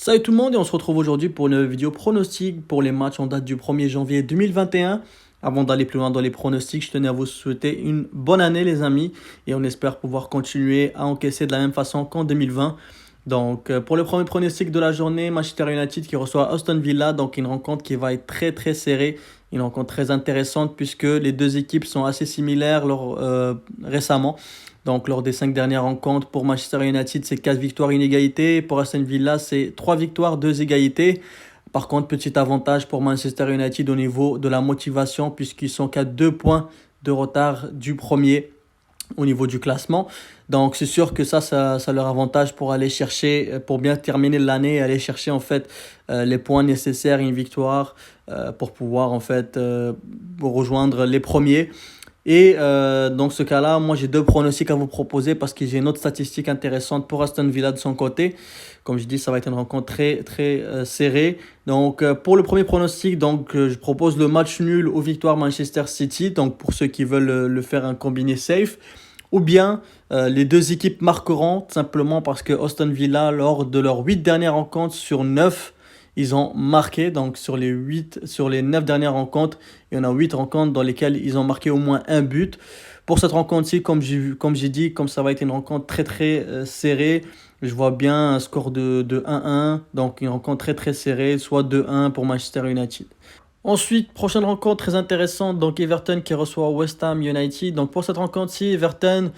Salut tout le monde et on se retrouve aujourd'hui pour une vidéo pronostic pour les matchs en date du 1er janvier 2021. Avant d'aller plus loin dans les pronostics, je tenais à vous souhaiter une bonne année les amis et on espère pouvoir continuer à encaisser de la même façon qu'en 2020. Pour le premier pronostic de la journée, Manchester United qui reçoit Aston Villa, donc une rencontre qui va être très très serrée, une rencontre très intéressante puisque les deux équipes sont assez similaires récemment. Donc, lors des 5 dernières rencontres, pour Manchester United, c'est 4 victoires, une égalité. Pour Aston Villa, c'est 3 victoires, 2 égalités. Par contre, petit avantage pour Manchester United au niveau de la motivation, puisqu'ils sont qu'à 2 points de retard du premier au niveau du classement. Donc, c'est sûr que ça leur avantage pour aller chercher, pour bien terminer l'année, aller chercher en fait les points nécessaires, une victoire pour pouvoir en fait rejoindre les premiers. Dans ce cas-là, moi j'ai deux pronostics à vous proposer parce que j'ai une autre statistique intéressante pour Aston Villa de son côté. Comme je dis, ça va être une rencontre très très serrée. Pour le premier pronostic, je propose le match nul ou victoire Manchester City. Donc pour ceux qui veulent le faire un combiné safe. Ou bien les deux équipes marqueront tout simplement parce que Aston Villa, lors de leurs 8 dernières rencontres sur 9, ils ont marqué. Donc sur les 9 dernières rencontres, il y en a 8 rencontres dans lesquelles ils ont marqué au moins un but. Pour cette rencontre-ci, comme j'ai dit, comme ça va être une rencontre très très serrée, je vois bien un score de 1-1. Donc une rencontre très très serrée, soit 2-1 pour Manchester United. Ensuite, prochaine rencontre très intéressante, donc Everton qui reçoit West Ham United. Donc pour cette rencontre-ci, Everton,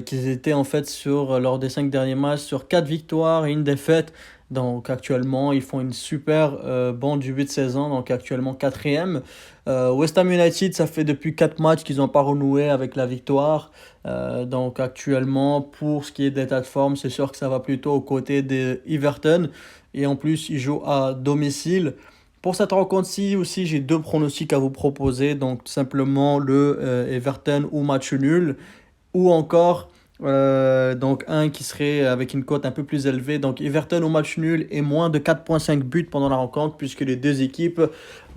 qui étaient en fait lors des 5 derniers matchs sur 4 victoires et une défaite. Donc actuellement, ils font une super bon début de saison, donc actuellement quatrième. West Ham United, ça fait depuis 4 matchs qu'ils n'ont pas renoué avec la victoire. Donc actuellement, pour ce qui est d'état de forme, c'est sûr que ça va plutôt aux côtés de Everton. Et en plus, ils jouent à domicile. Pour cette rencontre-ci aussi, j'ai deux pronostics à vous proposer. Donc, tout simplement le Everton ou match nul. Ou encore, un qui serait avec une cote un peu plus élevée. Donc, Everton au match nul et moins de 4,5 buts pendant la rencontre. Puisque les deux équipes,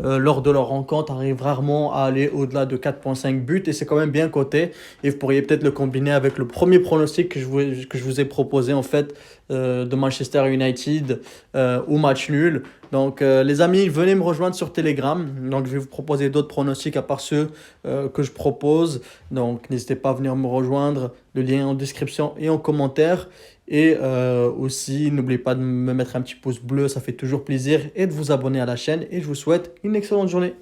lors de leur rencontre, arrivent rarement à aller au-delà de 4,5 buts. Et c'est quand même bien coté. Et vous pourriez peut-être le combiner avec le premier pronostic que je vous ai proposé, en fait, de Manchester United au match nul. Les amis, venez me rejoindre sur Telegram. Donc, je vais vous proposer d'autres pronostics à part ceux que je propose. Donc, n'hésitez pas à venir me rejoindre. Le lien est en description et en commentaire. Aussi, n'oubliez pas de me mettre un petit pouce bleu, ça fait toujours plaisir. Et de vous abonner à la chaîne. Et je vous souhaite une excellente journée.